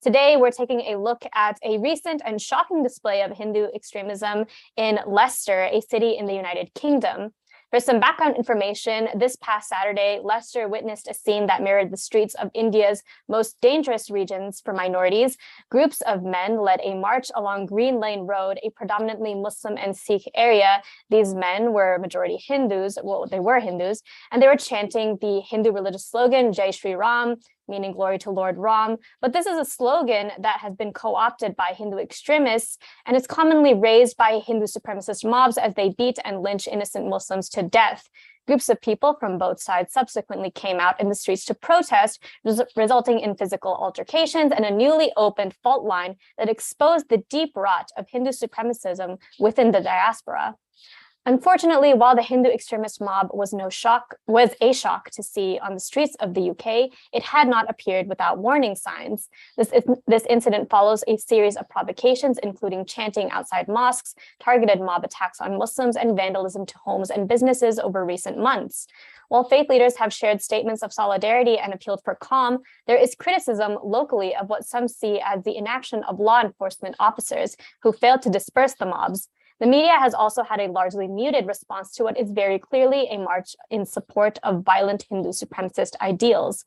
Today, we're taking a look at a recent and shocking display of Hindu extremism in Leicester, a city in the United Kingdom. For some background information, this past Saturday, Leicester witnessed a scene that mirrored the streets of India's most dangerous regions for minorities. Groups of men led a march along Green Lane Road, a predominantly Muslim and Sikh area. These men were majority Hindus, they were Hindus, and they were chanting the Hindu religious slogan, Jai Shri Ram, meaning glory to Lord Ram. But this is a slogan that has been co-opted by Hindu extremists, and it's commonly raised by Hindu supremacist mobs as they beat and lynch innocent Muslims to death. Groups of people from both sides subsequently came out in the streets to protest, resulting in physical altercations and a newly opened fault line that exposed the deep rot of Hindu supremacism within the diaspora. Unfortunately, while the Hindu extremist mob was a shock to see on the streets of the UK, it had not appeared without warning signs. This incident follows a series of provocations, including chanting outside mosques, targeted mob attacks on Muslims, and vandalism to homes and businesses over recent months. While faith leaders have shared statements of solidarity and appealed for calm, there is criticism locally of what some see as the inaction of law enforcement officers who failed to disperse the mobs. The media has also had a largely muted response to what is very clearly a march in support of violent Hindu supremacist ideals.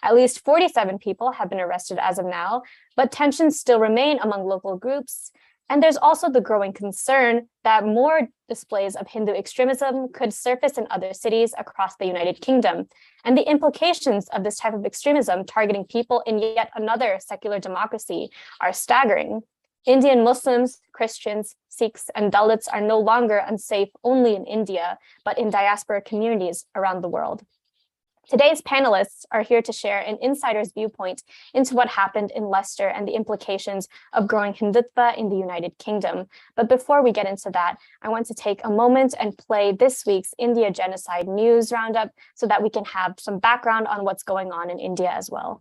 At least 47 people have been arrested as of now, but tensions still remain among local groups. And there's also the growing concern that more displays of Hindu extremism could surface in other cities across the United Kingdom. And the implications of this type of extremism targeting people in yet another secular democracy are staggering. Indian Muslims, Christians, Sikhs, and Dalits are no longer unsafe only in India, but in diaspora communities around the world. Today's panelists are here to share an insider's viewpoint into what happened in Leicester and the implications of growing Hindutva in the United Kingdom. But before we get into that, I want to take a moment and play this week's India Genocide News Roundup so that we can have some background on what's going on in India as well.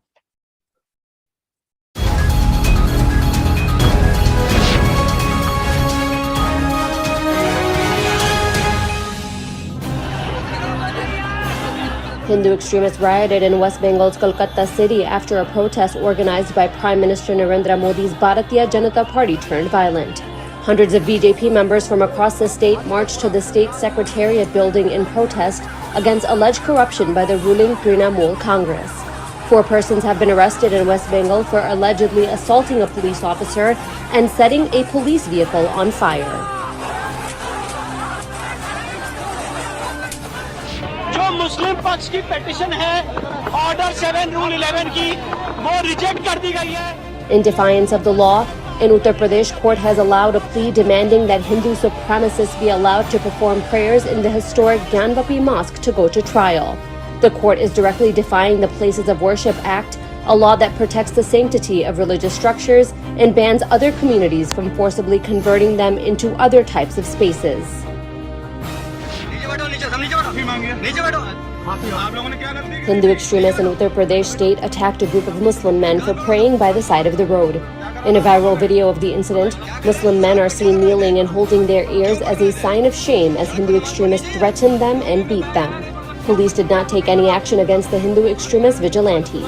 Hindu extremists rioted in West Bengal's Kolkata city after a protest organized by Prime Minister Narendra Modi's Bharatiya Janata Party turned violent. Hundreds of BJP members from across the state marched to the state secretariat building in protest against alleged corruption by the ruling Trinamool Congress. 4 persons have been arrested in West Bengal for allegedly assaulting a police officer and setting a police vehicle on fire. मुस्लिम पक्ष की petition है order 7 rule 11 की वो reject कर दी गई है. In defiance of the law, an Uttar Pradesh court has allowed a plea demanding that Hindu supremacists be allowed to perform prayers in the historic Gyanvapi Mosque to go to trial. The court is directly defying the Places of Worship Act, a law that protects the sanctity of religious structures and bans other communities from forcibly converting them into other types of spaces. Hindu extremists in Uttar Pradesh state attacked a group of Muslim men for praying by the side of the road. In a viral video of the incident, Muslim men are seen kneeling and holding their ears as a sign of shame as Hindu extremists threatened them and beat them. Police did not take any action against the Hindu extremist vigilantes.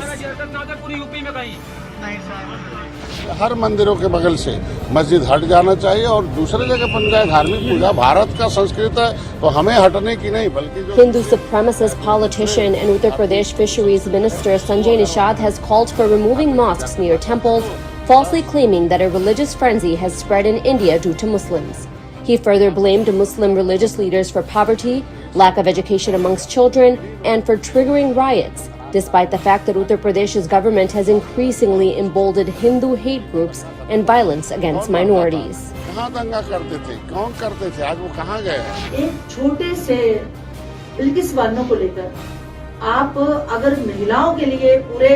हर मंदिरों के बगल से मस्जिद हट जाना चाहिए और दूसरे जगह बन जाए धार्मिक पूजा. भारत का संस्कृत है तो हमें हटने की नहीं बल्कि Hindu supremacist politician and Uttar Pradesh Fisheries Minister Sanjay Nishad has called for removing mosques near temples, falsely claiming that a religious frenzy has spread in India due to Muslims. He further blamed Muslim religious leaders for poverty, lack of education amongst children, and for triggering riots, despite the fact that Uttar Pradesh's government has increasingly emboldened Hindu hate groups and violence against minorities. कहाँ दंगा करते थे, कौन करते थे, आज वो कहाँ गए? एक छोटे से बिल्किस बानो को लेकर आप अगर महिलाओं के लिए पूरे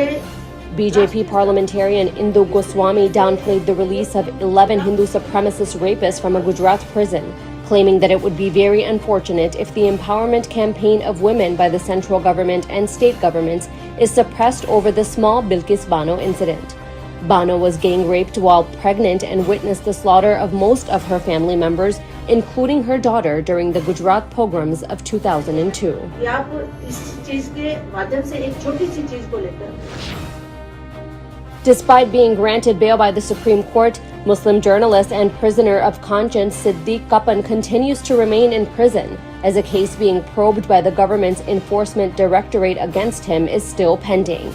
BJP parliamentarian Indu Goswami downplayed the release of 11 Hindu supremacist rapists from a Gujarat prison, claiming that it would be very unfortunate if the empowerment campaign of women by the central government and state governments is suppressed over the small Bilkis Bano incident. Bano was gang raped while pregnant and witnessed the slaughter of most of her family members, including her daughter, during the Gujarat pogroms of 2002. Despite being granted bail by the Supreme Court, Muslim journalist and prisoner of conscience Siddiq Kapan continues to remain in prison, as a case being probed by the government's enforcement directorate against him is still pending.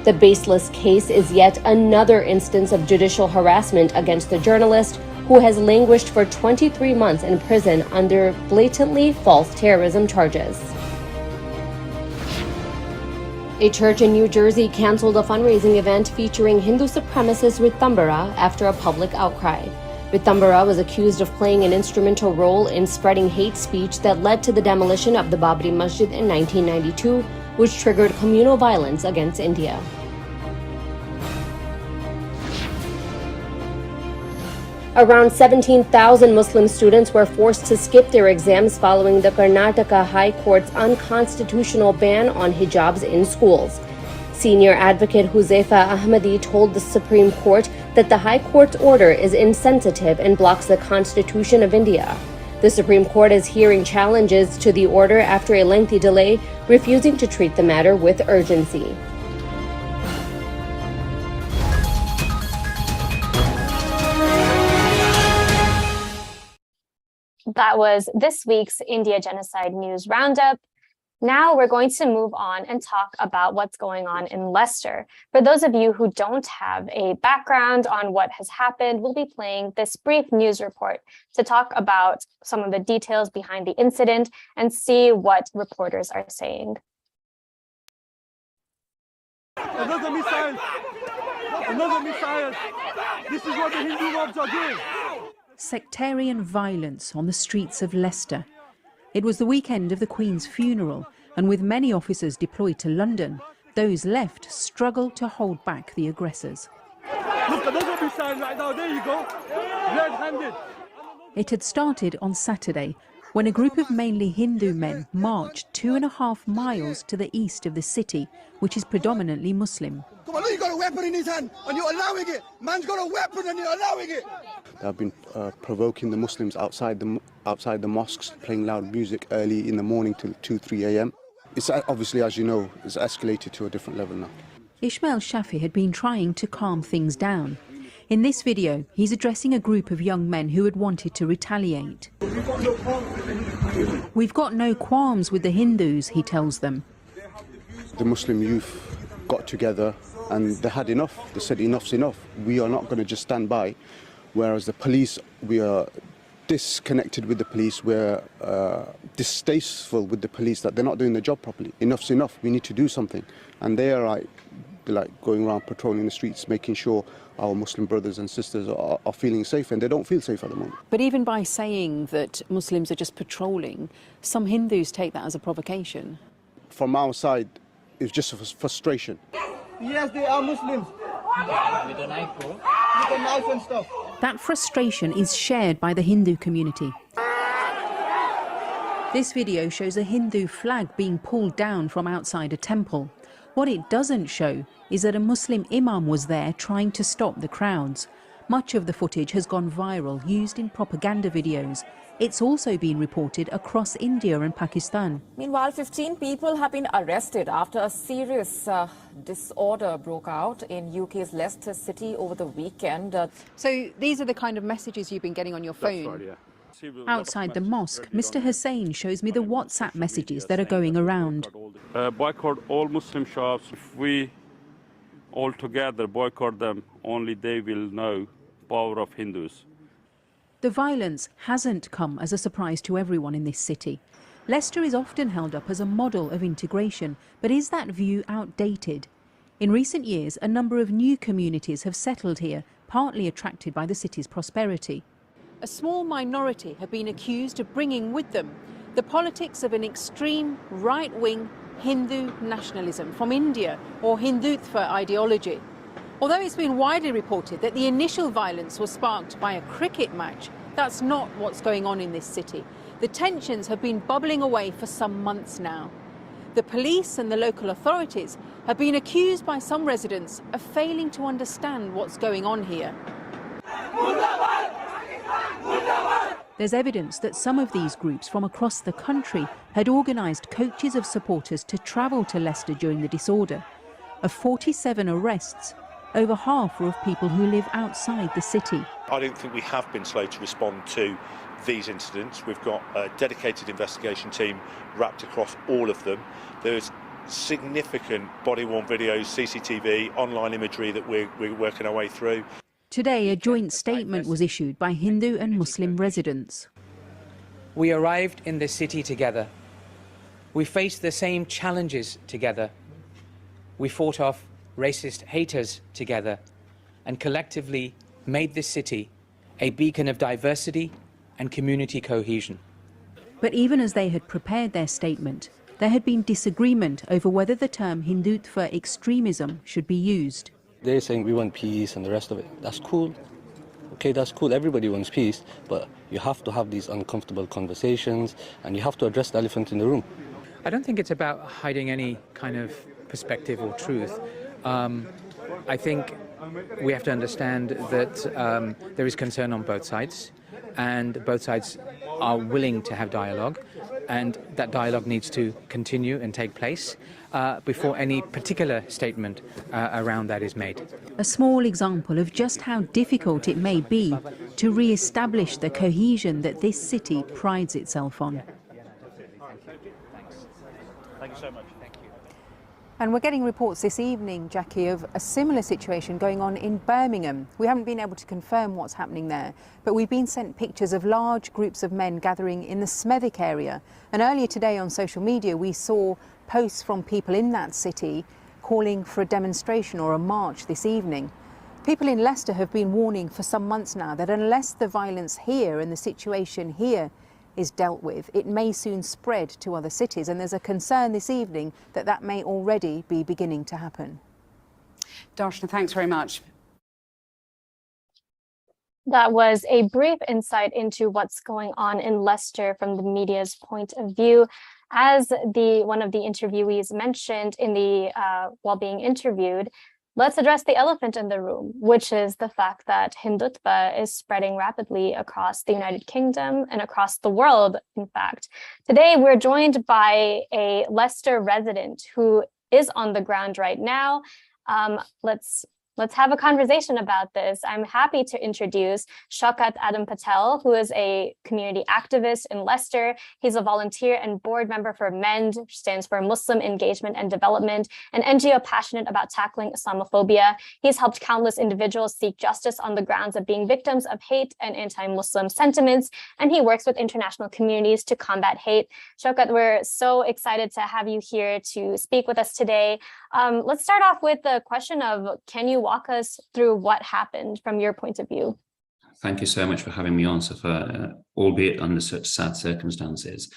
The baseless case is yet another instance of judicial harassment against the journalist, who has languished for 23 months in prison under blatantly false terrorism charges. A church in New Jersey canceled a fundraising event featuring Hindu supremacist Rashtriya after a public outcry. Rashtriya was accused of playing an instrumental role in spreading hate speech that led to the demolition of the Babri Masjid in 1992, which triggered communal violence against India. Around 17,000 Muslim students were forced to skip their exams following the Karnataka High Court's unconstitutional ban on hijabs in schools. Senior advocate Huzaifa Ahmadi told the Supreme Court that the High Court's order is insensitive and blocks the Constitution of India. The Supreme Court is hearing challenges to the order after a lengthy delay, refusing to treat the matter with urgency. That was this week's India Genocide News Roundup. Now we're going to move on and talk about what's going on in Leicester. For those of you who don't have a background on what has happened, we'll be playing this brief news report to talk about some of the details behind the incident and see what reporters are saying. Another missile! Another missile! This is what the Hindu mobs are doing! Sectarian violence on the streets of Leicester. It was the weekend of the Queen's funeral, and with many officers deployed to London, those left struggled to hold back the aggressors. Look, another missile right now, there you go! Red-handed! It had started on Saturday, when a group of mainly Hindu men marched 2.5 miles to the east of the city, which is predominantly Muslim. Come on, look, you've got a weapon in his hand and you're allowing it. Man's got a weapon and you're allowing it. They have been provoking the Muslims outside the mosques, playing loud music early in the morning till 2-3 a.m. It's obviously, as you know, it's escalated to a different level now. Ismail Shafi had been trying to calm things down. In this video, he's addressing a group of young men who had wanted to retaliate. We've got no qualms with the Hindus, he tells them. The Muslim youth got together and they had enough. They said enough's enough. We are not going to just stand by. Whereas the police, we are disconnected with the police. We're distasteful with the police that they're not doing their job properly. Enough's enough. We need to do something. And they are like going around patrolling the streets, making sure our Muslim brothers and sisters are feeling safe, and they don't feel safe at the moment. But even by saying that Muslims are just patrolling, some Hindus take that as a provocation. From our side, it's just a frustration. Yes, they are Muslims. With a knife, bro. With a knife and stuff. That frustration is shared by the Hindu community. This video shows a Hindu flag being pulled down from outside a temple. What it doesn't show is that a Muslim imam was there trying to stop the crowds. Much of the footage has gone viral, used in propaganda videos. It's also been reported across India and Pakistan. Meanwhile, 15 people have been arrested after a serious disorder broke out in UK's Leicester city over the weekend. So these are the kind of messages you've been getting on your phone? That's right, yeah. Outside the mosque, Mr. Hussain shows me the WhatsApp messages that are going around. Boycott all Muslim shops. If we all together boycott them, only they will know power of Hindus. The violence hasn't come as a surprise to everyone in this city. Leicester is often held up as a model of integration, but is that view outdated? In recent years, a number of new communities have settled here, partly attracted by the city's prosperity. A small minority have been accused of bringing with them the politics of an extreme right-wing Hindu nationalism from India or Hindutva ideology. Although it's been widely reported that the initial violence was sparked by a cricket match, that's not what's going on in this city. The tensions have been bubbling away for some months now. The police and the local authorities have been accused by some residents of failing to understand what's going on here. There's evidence that some of these groups from across the country had organised coaches of supporters to travel to Leicester during the disorder. Of 47 arrests, Over half are of people who live outside the city. I don't think we have been slow to respond to these incidents. We've got a dedicated investigation team wrapped across all of them. There's significant body-worn videos, CCTV, online imagery that we're working our way through. Today, a joint statement was issued by Hindu and Muslim residents. We arrived in the city together. We faced the same challenges together. We fought off racist haters together and collectively made this city a beacon of diversity and community cohesion. But even as they had prepared their statement, there had been disagreement over whether the term Hindutva extremism should be used. They're saying we want peace and the rest of it. That's cool. Okay, that's cool. Everybody wants peace, but you have to have these uncomfortable conversations and you have to address the elephant in the room. I don't think it's about hiding any kind of perspective or truth. I think we have to understand that there is concern on both sides, and both sides are willing to have dialogue, and that dialogue needs to continue and take place before any particular statement around that is made. A small example of just how difficult it may be to re-establish the cohesion that this city prides itself on. Thank you so much. And we're getting reports this evening, Jackie, of a similar situation going on in Birmingham. We haven't been able to confirm what's happening there, but we've been sent pictures of large groups of men gathering in the Smethwick area. And earlier today on social media, we saw posts from people in that city calling for a demonstration or a march this evening. People in Leicester have been warning for some months now that unless the violence here and the situation here is dealt with, it may soon spread to other cities, and there's a concern this evening that that may already be beginning to happen. Darshna, thanks very much. That was a brief insight into what's going on in Leicester from the media's point of view. As one of the interviewees mentioned in the while being interviewed, let's address the elephant in the room, which is the fact that Hindutva is spreading rapidly across the United Kingdom and across the world, in fact. Today, we're joined by a Leicester resident who is on the ground right now. Let's have a conversation about this. I'm happy to introduce Shaukat Adam Patel, who is a community activist in Leicester. He's a volunteer and board member for MEND, which stands for Muslim Engagement and Development, an NGO passionate about tackling Islamophobia. He's helped countless individuals seek justice on the grounds of being victims of hate and anti-Muslim sentiments, and he works with international communities to combat hate. Shaukat, we're so excited to have you here to speak with us today. Let's start off with the question of, can you walk us through what happened from your point of view? Thank you so much for having me on, Safa, albeit under such sad circumstances.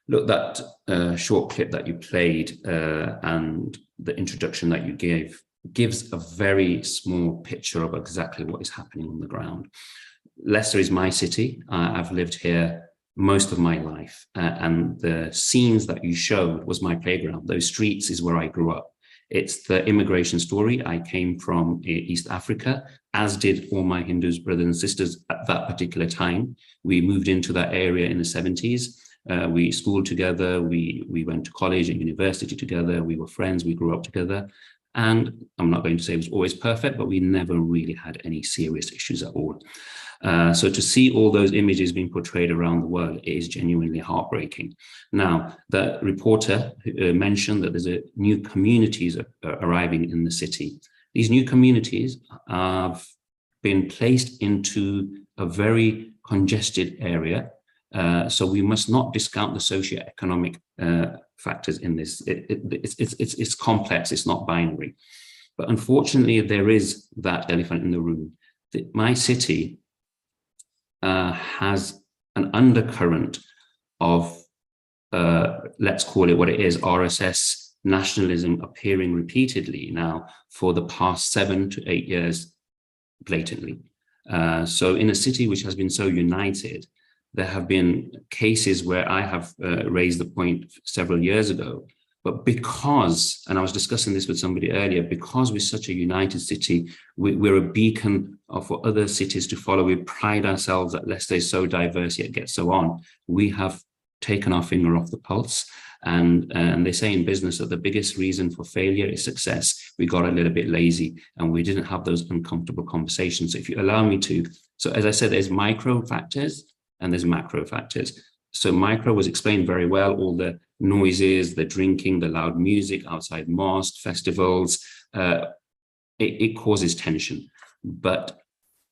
Look, that short clip that you played and the introduction that you gave gives a very small picture of exactly what is happening on the ground. Leicester is my city. I've lived here most of my life, and the scenes that you showed was my playground. Those streets is where I grew up. It's the immigration story. I came from East Africa, as did all my Hindu brothers and sisters at that particular time. We moved into that area in the 70s. We schooled together. We went to college and university together. We were friends. We grew up together. And I'm not going to say it was always perfect, but we never really had any serious issues at all. So to see all those images being portrayed around the world is genuinely heartbreaking. Now, the reporter mentioned that there's new communities arriving in the city. These new communities have been placed into a very congested area. So we must not discount the socioeconomic factors in this. It's complex, it's not binary. But unfortunately, there is that elephant in the room. My city has an undercurrent of, let's call it what it is, RSS nationalism appearing repeatedly now for the past 7 to 8 years, blatantly. So in a city which has been so united, there have been cases where I have raised the point several years ago, but because, and I was discussing this with somebody earlier, because we're such a united city, we're a beacon for other cities to follow. We pride ourselves that Leicester is so diverse yet gets so on. We have taken our finger off the pulse. And they say in business that the biggest reason for failure is success. We got a little bit lazy and we didn't have those uncomfortable conversations. So if you allow me to, so as I said, there's micro factors and there's macro factors. So micro was explained very well, all the noises, the drinking, the loud music outside mosques, festivals, it causes tension. But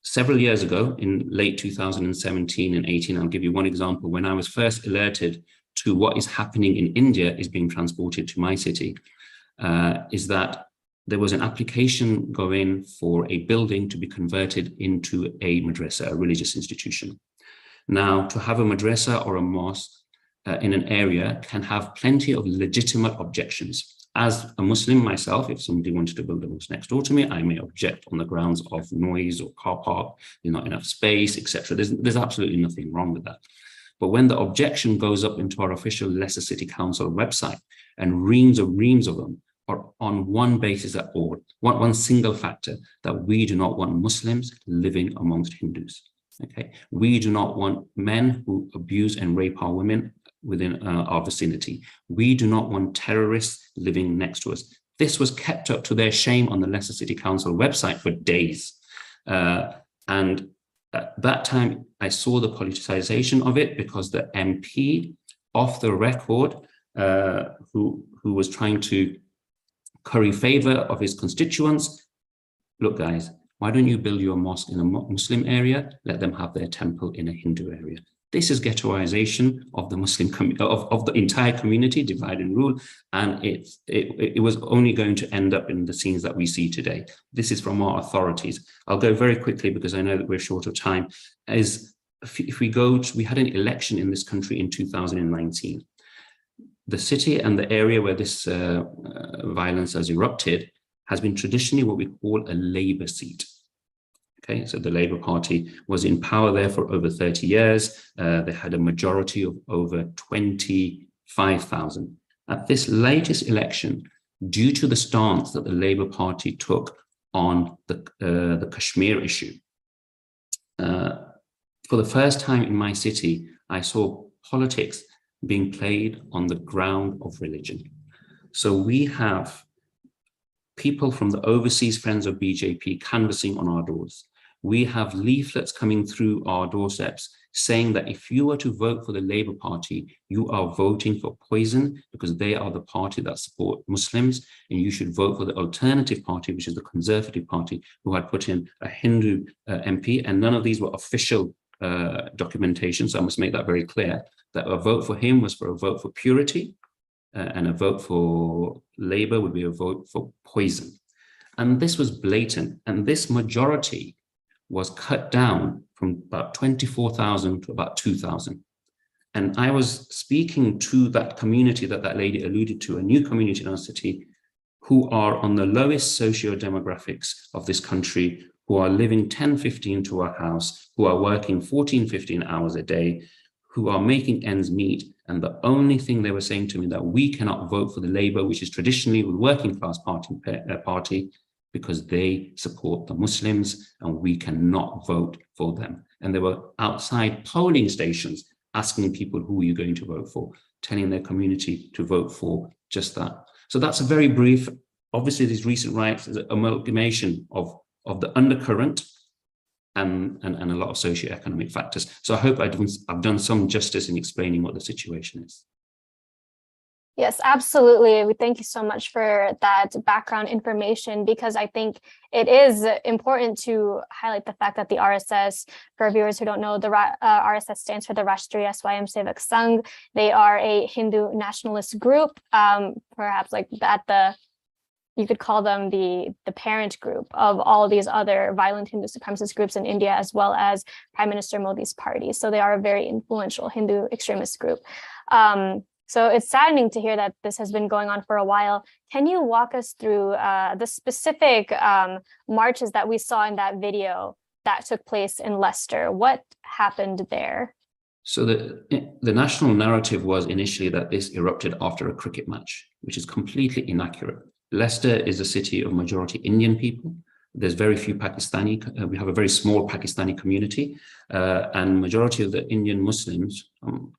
several years ago, in late 2017 and 18, I'll give you one example. When I was first alerted to what is happening in India is being transported to my city, is that there was an application going for a building to be converted into a madrasa, a religious institution. Now, to have a madrasa or a mosque in an area can have plenty of legitimate objections. As a Muslim myself, if somebody wanted to build a mosque next door to me, I may object on the grounds of noise or car park, there's not enough space, etc. There's absolutely nothing wrong with that. But when the objection goes up into our official Leicester City Council website, and reams of them are on one basis at all, one single factor, that we do not want Muslims living amongst Hindus. Okay, we do not want men who abuse and rape our women within our vicinity. We do not want terrorists living next to us. This was kept up to their shame on the Leicester City Council website for days. And at that time, I saw the politicization of it because the MP off the record, who was trying to curry favor of his constituents, look guys, why don't you build your mosque in a Muslim area? Let them have their temple in a Hindu area. This is ghettoization of the Muslim of the entire community, divide and rule, and it was only going to end up in the scenes that we see today. This is from our authorities. I'll go very quickly because I know that we're short of time. If we go to, we had an election in this country in 2019. The city and the area where this violence has erupted has been traditionally what we call a Labour seat. Okay, so the Labour Party was in power there for over 30 years. They had a majority of over 25,000. At this latest election, due to the stance that the Labour Party took on the Kashmir issue, for the first time in my city, I saw politics being played on the ground of religion. So we have people from the overseas friends of BJP canvassing on our doors. We have leaflets coming through our doorsteps saying that if you were to vote for the Labour Party, you are voting for poison because they are the party that support Muslims, and you should vote for the alternative party, which is the Conservative Party, who had put in a Hindu MP, and none of these were official documentation, so I must make that very clear, that a vote for him was for a vote for purity, and a vote for Labour would be a vote for poison. And this was blatant, and this majority was cut down from about 24,000 to about 2,000. And I was speaking to that community that that lady alluded to, a new community in our city, who are on the lowest socio-demographics of this country, who are living 10, 15 to a house, who are working 14, 15 hours a day, who are making ends meet. And the only thing they were saying to me that we cannot vote for the Labour, which is traditionally the working class party, because they support the Muslims and we cannot vote for them. And they were outside polling stations asking people, who are you going to vote for, telling their community to vote for just that. So that's a very brief, obviously these recent riots is an amalgamation of the undercurrent and a lot of socioeconomic factors. So I hope I've done some justice in explaining what the situation is. Yes, absolutely. We thank you so much for that background information, because I think it is important to highlight the fact that the RSS, for viewers who don't know, the RSS stands for the Rashtriya Swayamsevak Sangh. They are a Hindu nationalist group, perhaps like you could call them the parent group of all these other violent Hindu supremacist groups in India, as well as Prime Minister Modi's party. So they are a very influential Hindu extremist group. So it's saddening to hear that this has been going on for a while. Can you walk us through the specific marches that we saw in that video that took place in Leicester? What happened there? So the national narrative was initially that this erupted after a cricket match, which is completely inaccurate. Leicester is a city of majority Indian people. There's very few Pakistani, we have a very small Pakistani community, and majority of the Indian Muslims,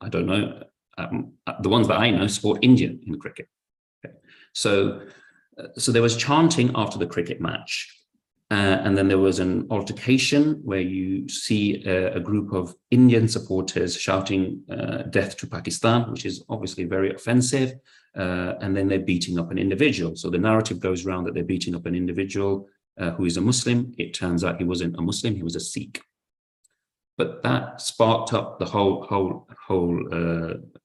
I don't know the ones that I know support India in cricket. Okay. So there was chanting after the cricket match. And then there was an altercation where you see a group of Indian supporters shouting death to Pakistan, which is obviously very offensive. And then they're beating up an individual. So the narrative goes around that they're beating up an individual who is a Muslim. It turns out he wasn't a Muslim, he was a Sikh. But that sparked up the whole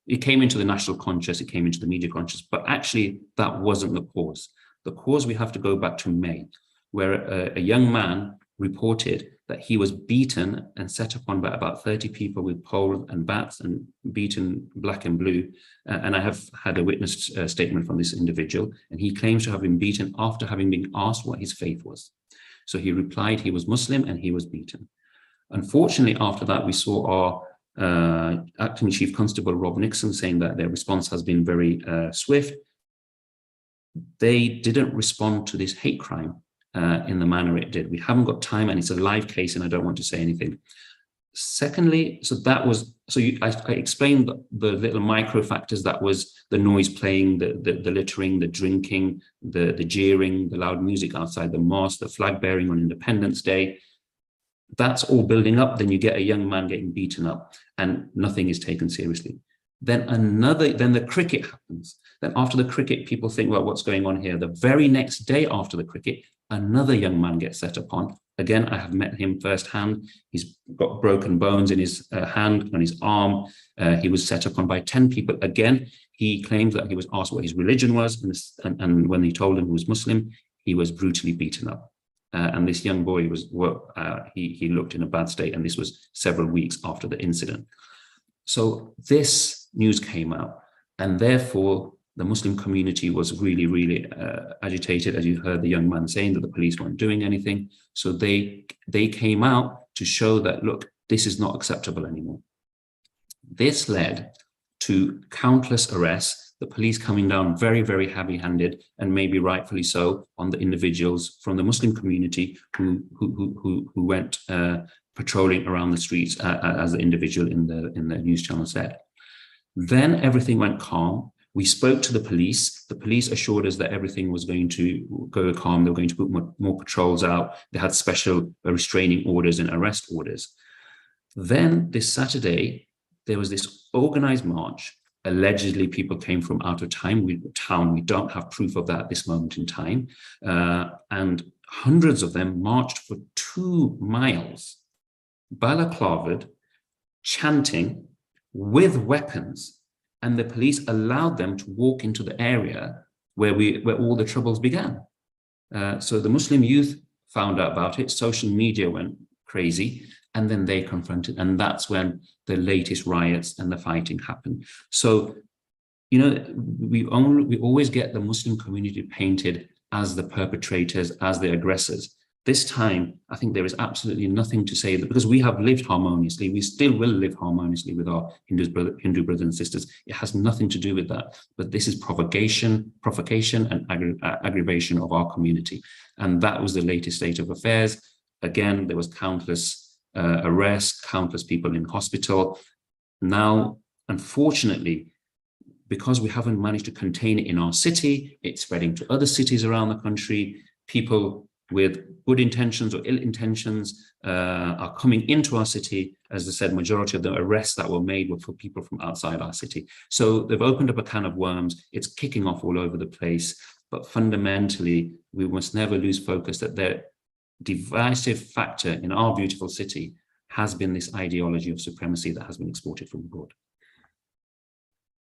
it came into the national conscious, it came into the media conscious, but actually that wasn't the cause. The cause, we have to go back to May, where a young man reported that he was beaten and set upon by about 30 people with poles and bats and beaten black and blue. And I have had a witness statement from this individual, and he claims to have been beaten after having been asked what his faith was. So he replied he was Muslim and he was beaten. Unfortunately, after that, we saw our acting Chief Constable Rob Nixon saying that their response has been very swift. They didn't respond to this hate crime in the manner it did. We haven't got time, and it's a live case, and I don't want to say anything. Secondly, I explained the little micro factors. That was the noise playing, the littering, the drinking, the jeering, the loud music outside the mosque, the flag bearing on Independence Day. That's all building up. Then you get a young man getting beaten up, and nothing is taken seriously. Then the cricket happens. Then after the cricket, people think, well, what's going on here? The very next day after the cricket, another young man gets set upon. Again, I have met him firsthand. He's got broken bones in his hand, on his arm. He was set upon by 10 people. Again, he claims that he was asked what his religion was, and when he told him he was Muslim, he was brutally beaten up. And this young boy he looked in a bad state, and this was several weeks after the incident. So this news came out, and therefore the Muslim community was really, really agitated, as you heard the young man saying that the police weren't doing anything. So they came out to show that, look, this is not acceptable anymore. This led to countless arrests, the police coming down very, very heavy-handed, and maybe rightfully so, on the individuals from the Muslim community who went patrolling around the streets, as the individual in the news channel said. Then everything went calm. We spoke to the police. The police assured us that everything was going to go calm. They were going to put more patrols out. They had special restraining orders and arrest orders. Then this Saturday, there was this organized march. Allegedly, people came from out of town. We don't have proof of that at this moment in time. And hundreds of them marched for 2 miles, balaclavaed, chanting, with weapons. And the police allowed them to walk into the area where all the troubles began. So the Muslim youth found out about it. Social media went crazy, and then they confronted, and that's when the latest riots and the fighting happened. So, we always get the Muslim community painted as the perpetrators, as the aggressors. This time, I think there is absolutely nothing to say that, because we have lived harmoniously, we still will live harmoniously with our Hindu brothers and sisters. It has nothing to do with that. But this is provocation and aggravation of our community. And that was the latest state of affairs. Again, there was countless arrests, countless people in hospital. Now, unfortunately, because we haven't managed to contain it in our city, it's spreading to other cities around the country. People with good intentions or ill intentions are coming into our city. As I said, majority of the arrests that were made were for people from outside our city. So they've opened up a can of worms. It's kicking off all over the place. But fundamentally, we must never lose focus that the divisive factor in our beautiful city has been this ideology of supremacy that has been exported from abroad.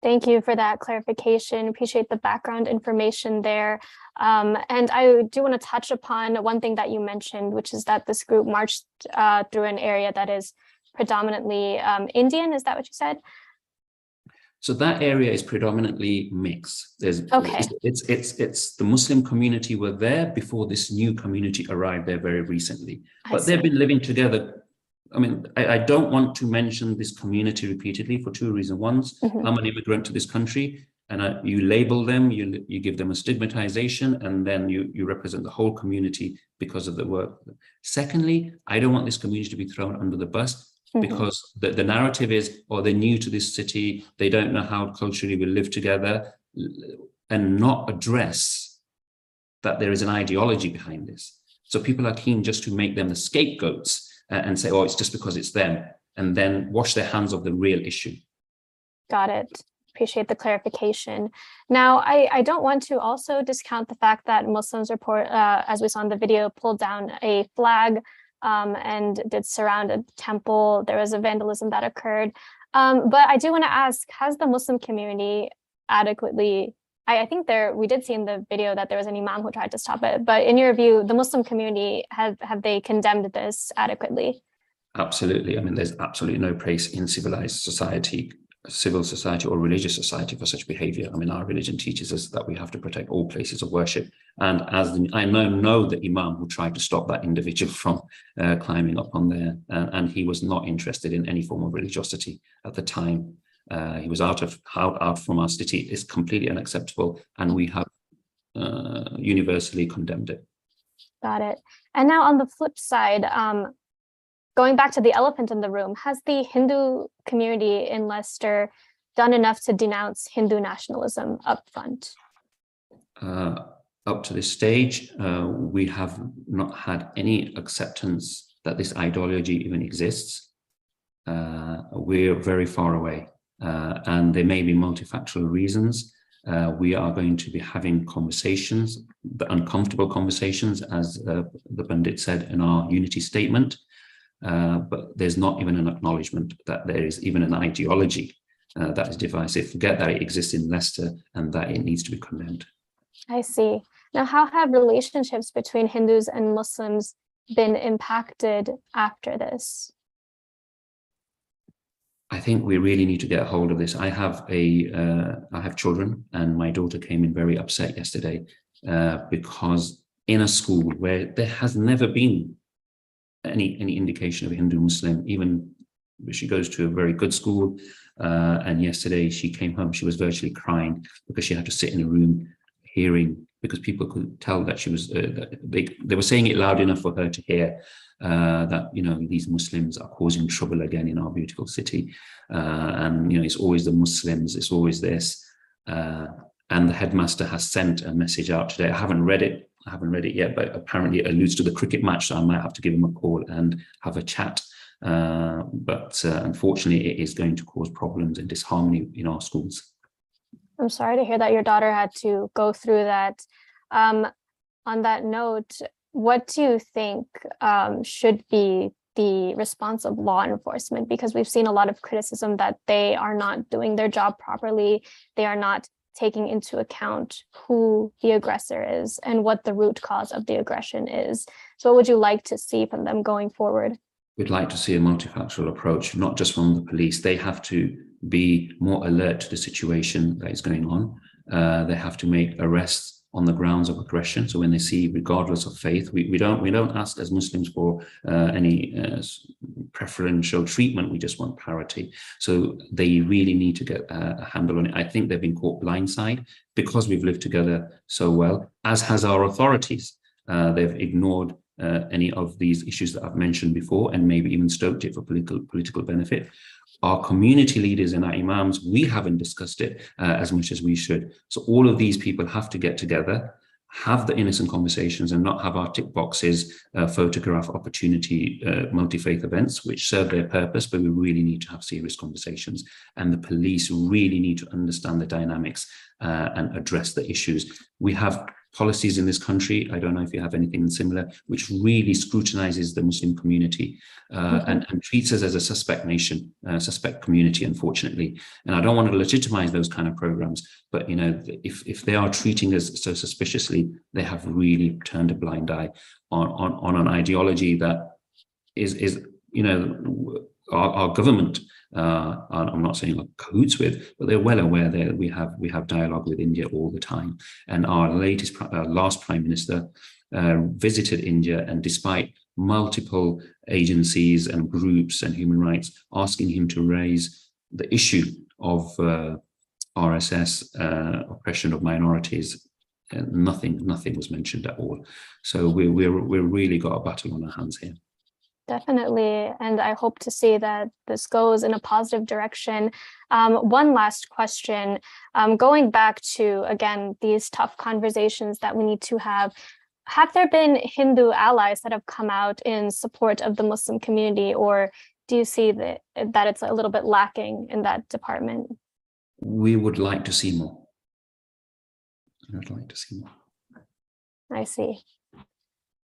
Thank you for that clarification. Appreciate the background information there. And I do want to touch upon one thing that you mentioned, which is that this group marched through an area that is predominantly Indian. Is that what you said? So that area is predominantly mixed. Okay. It's the Muslim community were there before this new community arrived there very recently. But they've been living together. I mean, I don't want to mention this community repeatedly for 2 reasons. One, I'm an immigrant to this country, and you label them, you give them a stigmatization, and then you represent the whole community because of the work. Secondly, I don't want this community to be thrown under the bus. because the narrative is, oh, they're new to this city, they don't know how culturally we live together, and not address that there is an ideology behind this. So people are keen just to make them the scapegoats and say, oh, it's just because it's them, and then wash their hands of the real issue. Got it. Appreciate the clarification. Now, I don't want to also discount the fact that Muslims report, as we saw in the video, pulled down a flag and did surround a temple. There was a vandalism that occurred. But I do want to ask, has the Muslim community adequately, I think we did see in the video that there was an imam who tried to stop it, but in your view, the Muslim community, have they condemned this adequately? Absolutely. I mean, there's absolutely no place in civilized society, civil society or religious society for such behavior. I mean, our religion teaches us that we have to protect all places of worship. And as I know the imam who tried to stop that individual from climbing up on there, and he was not interested in any form of religiosity at the time. He was out from our city. It's completely unacceptable, and we have universally condemned it. Got it. And now on the flip side, going back to the elephant in the room, has the Hindu community in Leicester done enough to denounce Hindu nationalism up front? Up to this stage, we have not had any acceptance that this ideology even exists. We're very far away, and there may be multifactorial reasons. We are going to be having conversations, the uncomfortable conversations, as the Pundit said in our unity statement. But there's not even an acknowledgement that there is even an ideology that is divisive. Forget that it exists in Leicester and that it needs to be condemned. I see. Now, how have relationships between Hindus and Muslims been impacted after this? I think we really need to get a hold of this. I have children, and my daughter came in very upset yesterday because in a school where there has never been any indication of Hindu Muslim, even she goes to a very good school, and yesterday she came home, she was virtually crying because she had to sit in a room hearing, because people could tell that she was they were saying it loud enough for her to hear, that these Muslims are causing trouble again in our beautiful city, and it's always the Muslims, it's always this, and the headmaster has sent a message out today. I haven't read it yet, but apparently it alludes to the cricket match, so I might have to give him a call and have a chat. But unfortunately, it is going to cause problems and disharmony in our schools. I'm sorry to hear that your daughter had to go through that. On that note, what do you think should be the response of law enforcement? Because we've seen a lot of criticism that they are not doing their job properly. They are not taking into account who the aggressor is and what the root cause of the aggression is. So what would you like to see from them going forward? We'd like to see a multifactorial approach, not just from the police. They have to be more alert to the situation that is going on. They have to make arrests on the grounds of aggression. So when they see, regardless of faith, we don't ask as Muslims for any preferential treatment. We just want parity. So they really need to get a handle on it. I think they've been caught blindside because we've lived together so well, as has our authorities. They've ignored any of these issues that I've mentioned before, and maybe even stoked it for political benefit. Our community leaders and our imams, we haven't discussed it as much as we should. So all of these people have to get together, have the innocent conversations, and not have our tick boxes photograph opportunity multi-faith events, which serve their purpose, but we really need to have serious conversations. And the police really need to understand the dynamics and address the issues. We have policies in this country, I don't know if you have anything similar, which really scrutinizes the Muslim community and treats us as a suspect nation, suspect community, unfortunately. And I don't want to legitimize those kind of programs, but if they are treating us so suspiciously, they have really turned a blind eye on an ideology that is our government, I'm not saying like cahoots with, but they're well aware that we have dialogue with India all the time. And our last Prime Minister visited India, and despite multiple agencies and groups and human rights asking him to raise the issue of RSS, oppression of minorities, nothing was mentioned at all. So we're really got a battle on our hands here. Definitely. And I hope to see that this goes in a positive direction. One last question, going back to, again, these tough conversations that we need to have there been Hindu allies that have come out in support of the Muslim community, or do you see that it's a little bit lacking in that department? We would like to see more. I would like to see more. I see.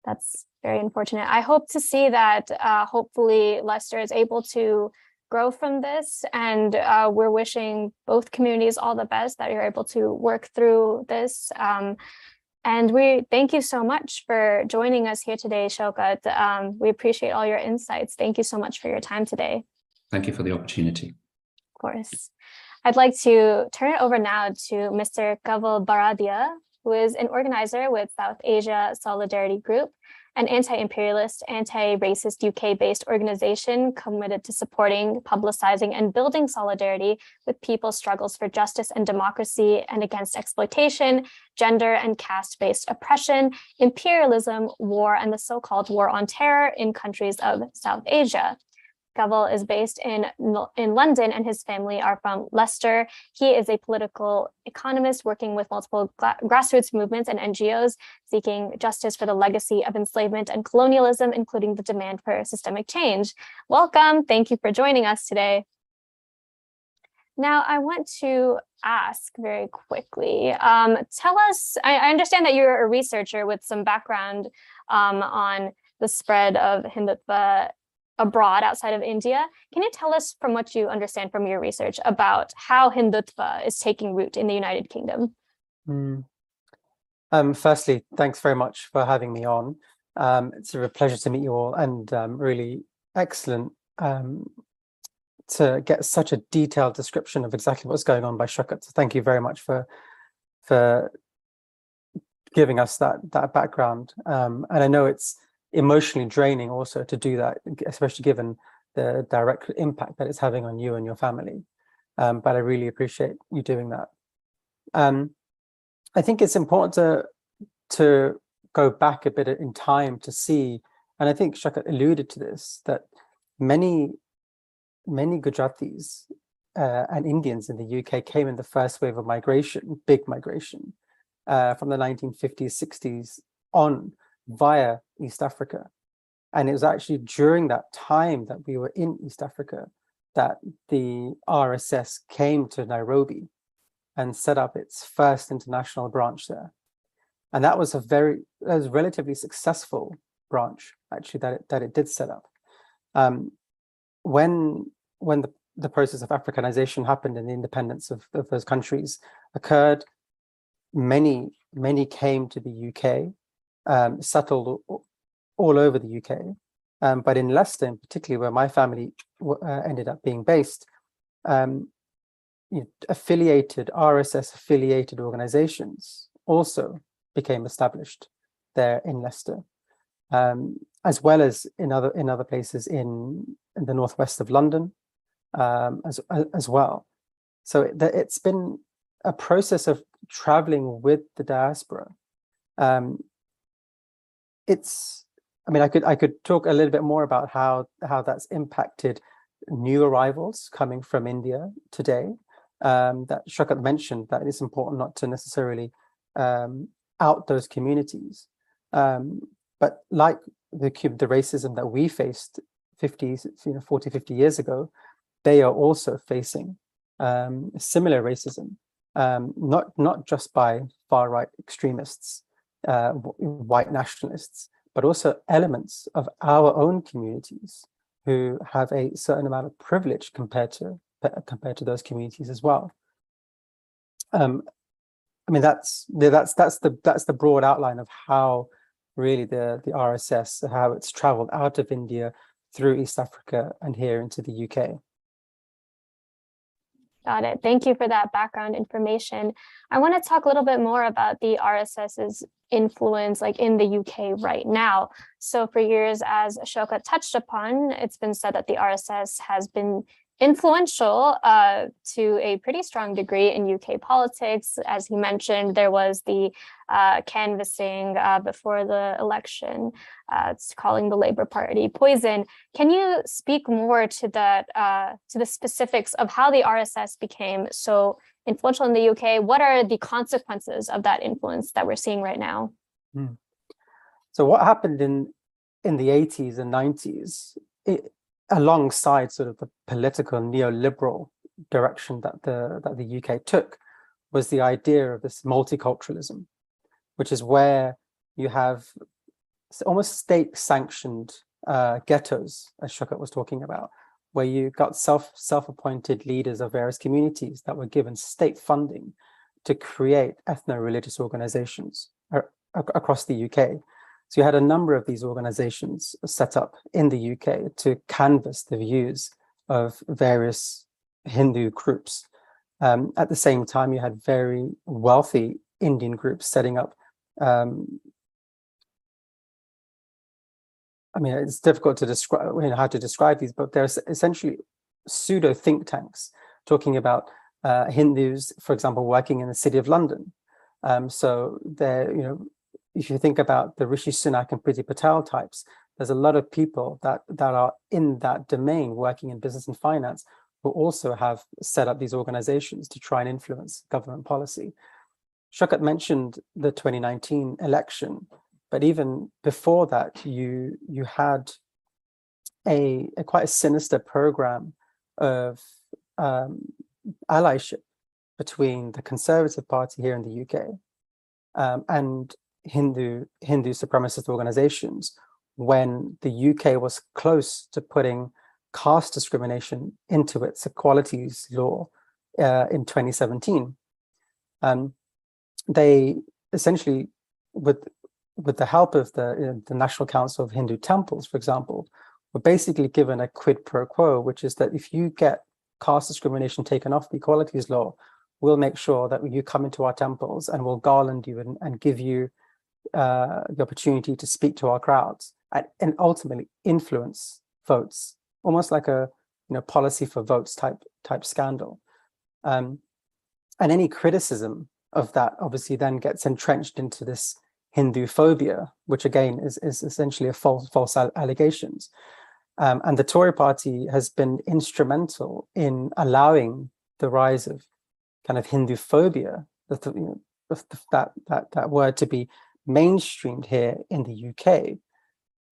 That's very unfortunate. I hope to see that hopefully Leicester is able to grow from this, and we're wishing both communities all the best, that you're able to work through this. And we thank you so much for joining us here today, Shaukat. We appreciate all your insights. Thank you so much for your time today. Thank you for the opportunity. Of course. I'd like to turn it over now to Mr. Kaval Baradia, who is an organizer with South Asia Solidarity Group, an anti-imperialist, anti-racist UK-based organization committed to supporting, publicizing, and building solidarity with people's struggles for justice and democracy and against exploitation, gender and caste-based oppression, imperialism, war, and the so-called war on terror in countries of South Asia. Kaval is based in London, and his family are from Leicester. He is a political economist working with multiple grassroots movements and NGOs seeking justice for the legacy of enslavement and colonialism, including the demand for systemic change. Welcome. Thank you for joining us today. Now, I want to ask very quickly, tell us, I understand that you're a researcher with some background on the spread of Hindutva abroad outside of India. Can you tell us, from what you understand from your research, about how Hindutva is taking root in the United Kingdom? Firstly, thanks very much for having me on. It's a pleasure to meet you all, and really excellent to get such a detailed description of exactly what's going on by Shaukat. So thank you very much for giving us that background. And I know it's emotionally draining also to do that, especially given the direct impact that it's having on you and your family. But I really appreciate you doing that. I think it's important to go back a bit in time to see, and I think Shaukat alluded to this, that many Gujaratis and Indians in the UK came in the first wave of migration, big migration, from the 1950s, 60s on, via East Africa. And it was actually during that time that we were in East Africa that the RSS came to Nairobi and set up its first international branch there. And that was a relatively successful branch, actually, that it did set up. When the process of Africanization happened and the independence of those countries occurred, many came to the UK, settled all over the UK, but in Leicester, in particular, where my family ended up being based, affiliated RSS-affiliated organizations also became established there in Leicester, as well as in other places in the northwest of London, as well. So it's been a process of traveling with the diaspora. I could talk a little bit more about how that's impacted new arrivals coming from India today. That Shaukat mentioned that it's important not to necessarily out those communities, but like the racism that we faced 40, 50 years ago, they are also facing similar racism, not just by far-right extremists, white nationalists, but also elements of our own communities who have a certain amount of privilege compared to those communities as well. That's the broad outline of how really the RSS, how it's traveled out of India through East Africa and here into the UK. Got it. Thank you for that background information. I want to talk a little bit more about the RSS's influence in the UK right now. So for years, as Shaukat touched upon, it's been said that the RSS has been influential to a pretty strong degree in UK politics. As he mentioned, there was the canvassing before the election, calling the Labour Party poison. Can you speak more to that, to the specifics of how the RSS became so influential in the UK? What are the consequences of that influence that we're seeing right now? So what happened in the 80s and 90s, alongside sort of the political neoliberal direction that the UK took, was the idea of this multiculturalism, which is where you have almost state-sanctioned ghettos, as Shaukat was talking about, where you got self-appointed leaders of various communities that were given state funding to create ethno-religious organizations across the UK. So you had a number of these organizations set up in the UK to canvass the views of various Hindu groups. At the same time, you had very wealthy Indian groups setting up. I mean, it's difficult to describe, how to describe these, but they're essentially pseudo think tanks talking about Hindus, for example, working in the City of London. So they're, if you think about the Rishi Sunak and Priti Patel types, there's a lot of people that are in that domain working in business and finance who also have set up these organizations to try and influence government policy. Shaukat mentioned the 2019 election, but even before that, you had a quite a sinister program of allyship between the Conservative Party here in the UK and Hindu supremacist organizations, when the UK was close to putting caste discrimination into its equalities law in 2017. They essentially, with the help of the National Council of Hindu Temples, for example, were basically given a quid pro quo, which is that if you get caste discrimination taken off the equalities law, we'll make sure that you come into our temples and we'll garland you and give you the opportunity to speak to our crowds and ultimately influence votes, almost like a policy for votes type scandal. And any criticism of that obviously then gets entrenched into this Hindu phobia, which again is essentially a false allegations. And the Tory party has been instrumental in allowing the rise of kind of Hindu phobia, that word to be mainstreamed here in the UK.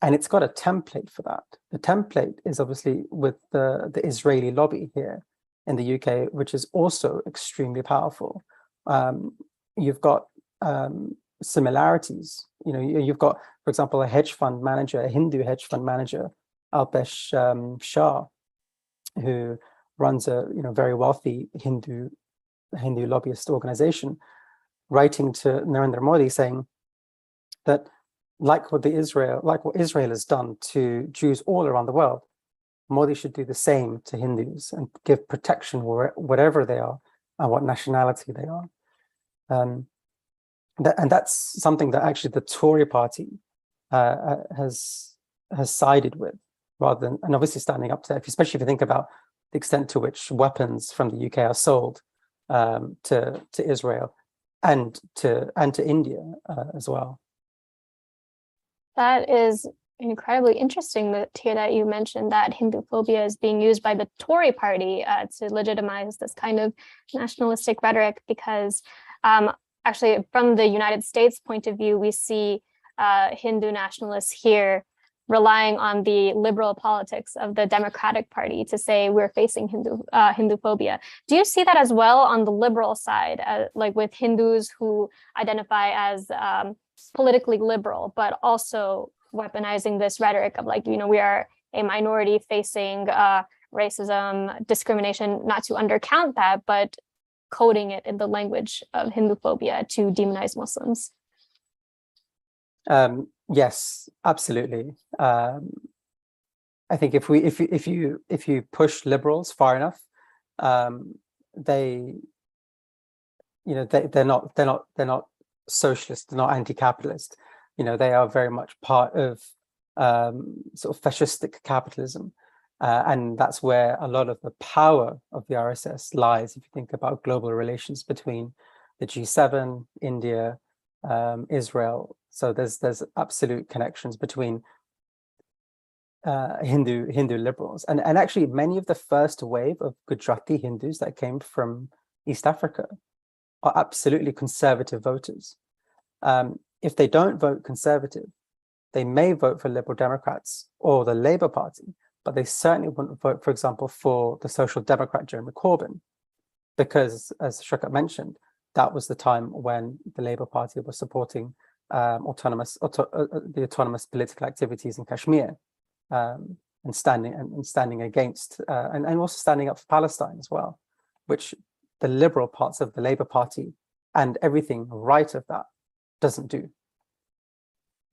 And it's got a template for that. The template is obviously with the Israeli lobby here in the UK, which is also extremely powerful. You've got similarities. You've got, for example, a Hindu hedge fund manager, Alpesh Shah, who runs a very wealthy Hindu lobbyist organization, writing to Narendra Modi saying that like what Israel has done to Jews all around the world, Modi should do the same to Hindus and give protection whatever they are and what nationality they are. And that's something that actually the Tory party has sided with, rather than, and obviously standing up to, especially if you think about the extent to which weapons from the UK are sold to Israel and to India as well. That is incredibly interesting to hear that you mentioned that Hindu phobia is being used by the Tory party to legitimize this kind of nationalistic rhetoric, because actually from the United States point of view, we see Hindu nationalists here relying on the liberal politics of the Democratic Party to say we're facing Hindu phobia. Do you see that as well on the liberal side, like with Hindus who identify as politically liberal, but also weaponizing this rhetoric of we are a minority facing racism, discrimination, not to undercount that, but coding it in the language of Hindu phobia to demonize Muslims? Yes, absolutely. I think if you push liberals far enough, they're not socialist, they're not anti-capitalist. They are very much part of sort of fascistic capitalism, And that's where a lot of the power of the RSS lies, if you think about global relations between the G7, India, Israel. So there's absolute connections between Hindu liberals, and actually many of the first wave of Gujarati Hindus that came from East Africa are absolutely conservative voters. If they don't vote conservative, they may vote for Liberal Democrats or the Labour Party, but they certainly wouldn't vote, for example, for the Social Democrat Jeremy Corbyn, because, as Shaukat mentioned, that was the time when the Labour Party was supporting the autonomous political activities in Kashmir. And standing against and also standing up for Palestine as well, which the liberal parts of the Labour Party and everything right of that doesn't do.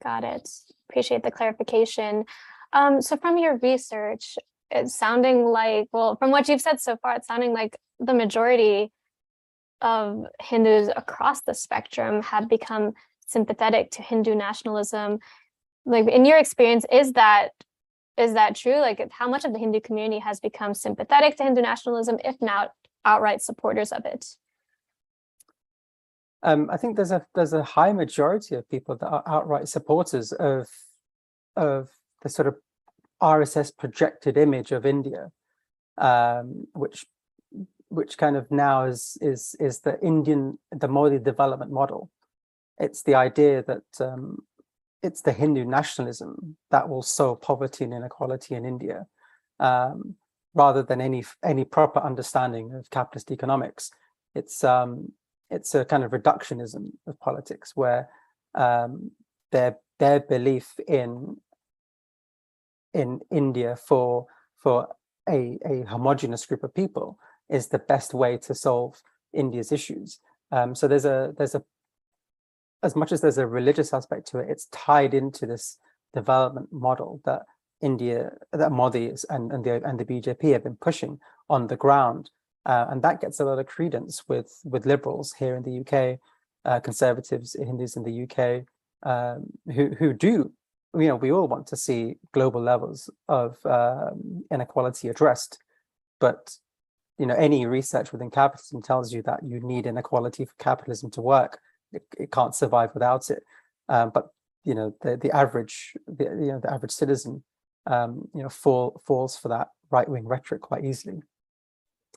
Got it. Appreciate the clarification. So from your research, it's sounding like, well, from what you've said so far, it's sounding like the majority of Hindus across the spectrum have become sympathetic to Hindu nationalism. Like, in your experience, is that true? Like, how much of the Hindu community has become sympathetic to Hindu nationalism, if not outright supporters of it? I think there's a high majority of people that are outright supporters of the sort of RSS projected image of India, which kind of now is the Modi development model. It's the idea that it's the Hindu nationalism that will sow poverty and inequality in India, rather than any proper understanding of capitalist economics. It's a kind of reductionism of politics, where their belief in India for a homogenous group of people is the best way to solve India's issues. So there's a as much as there's a religious aspect to it, it's tied into this development model that Modi is and the BJP have been pushing on the ground, and that gets a lot of credence with liberals here in the UK, conservatives, Hindus in the UK, who do, we all want to see global levels of inequality addressed, but any research within capitalism tells you that you need inequality for capitalism to work. It can't survive without it. But the average citizen falls for that right-wing rhetoric quite easily.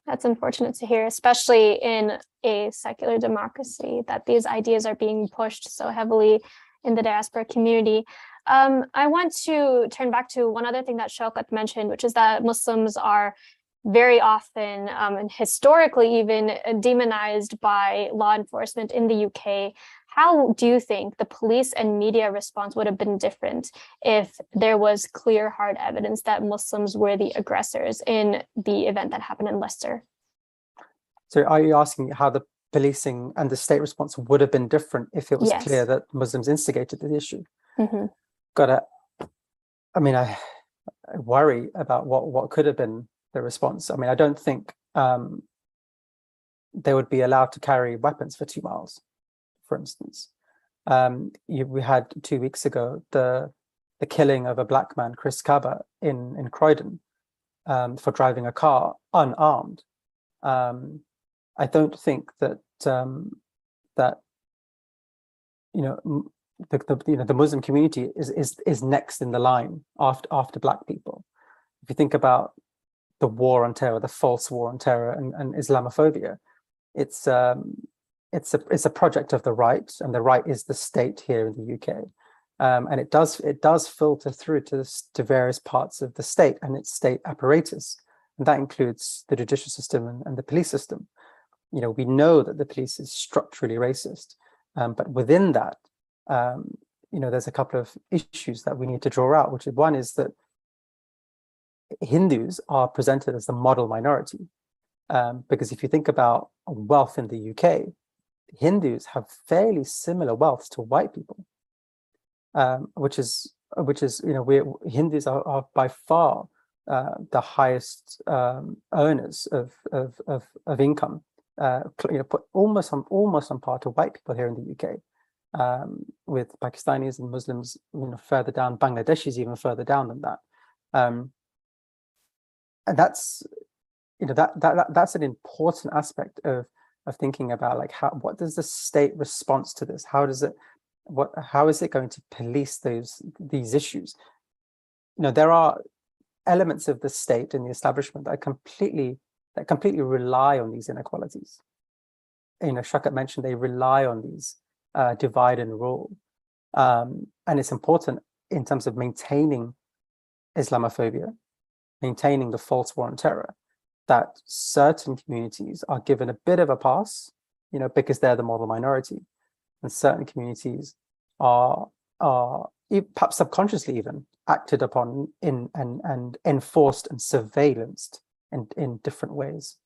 That's unfortunate to hear, especially in a secular democracy, that these ideas are being pushed so heavily in the diaspora community. I want to turn back to one other thing that Shaukat mentioned, which is that Muslims are very often and historically even demonized by law enforcement in the UK. How do you think the police and media response would have been different if there was clear, hard evidence that Muslims were the aggressors in the event that happened in Leicester? So are you asking how the policing and the state response would have been different if it was clear that Muslims instigated the issue? Mm-hmm. I worry about what could have been the response. I don't think they would be allowed to carry weapons for 2 miles, for instance. We had 2 weeks ago the killing of a black man, Chris Kaba, in Croydon, for driving a car unarmed. I don't think that the Muslim community is next in the line after black people. If you think about the war on terror, the false war on terror, and Islamophobia, it's a project of the right, and the right is the state here in the UK, and it does filter through to various parts of the state and its state apparatus, and that includes the judicial system and the police system. We know that the police is structurally racist, but within that, there's a couple of issues that we need to draw out. One is that Hindus are presented as the model minority, because if you think about wealth in the UK, Hindus have fairly similar wealth to white people, which is Hindus are by far the highest earners of income, almost on par to white people here in the UK, with Pakistanis and Muslims further down, Bangladeshis even further down than that. and that's, you know, that's an important aspect of thinking about, like, what does the state response to this? How is it going to police these issues? You know, there are elements of the state and the establishment that completely rely on these inequalities. You know, Shaukat mentioned they rely on these divide and rule, and it's important in terms of maintaining Islamophobia, maintaining the false war on terror, that certain communities are given a bit of a pass, you know, because they're the model minority, and certain communities are perhaps subconsciously even acted upon and enforced and surveillanced in different ways.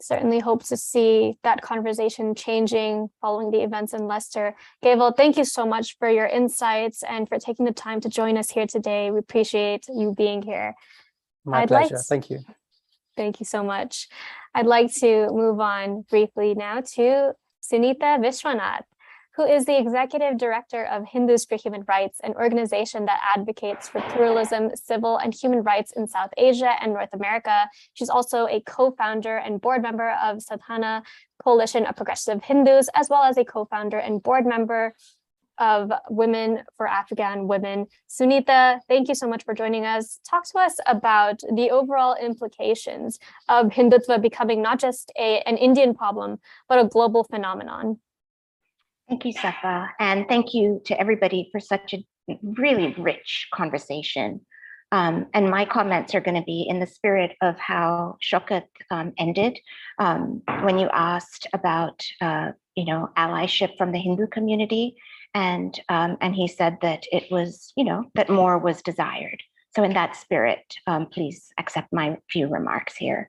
Certainly hope to see that conversation changing following the events in Leicester. Gavel, thank you so much for your insights and for taking the time to join us here today. We appreciate you being here. My pleasure. Thank you. Thank you so much. I'd like to move on briefly now to Sunita Vishwanath, who is the Executive Director of Hindus for Human Rights, an organization that advocates for pluralism, civil and human rights in South Asia and North America. She's also a co-founder and board member of Sadhana Coalition of Progressive Hindus, as well as a co-founder and board member of Women for Afghan Women. Sunita, thank you so much for joining us. Talk to us about the overall implications of Hindutva becoming not just an Indian problem, but a global phenomenon. Thank you, Safa, and thank you to everybody for such a really rich conversation. And my comments are going to be in the spirit of how Shaukat ended when you asked about, you know, allyship from the Hindu community, and he said that it was, you know, that more was desired. So in that spirit, please accept my few remarks here.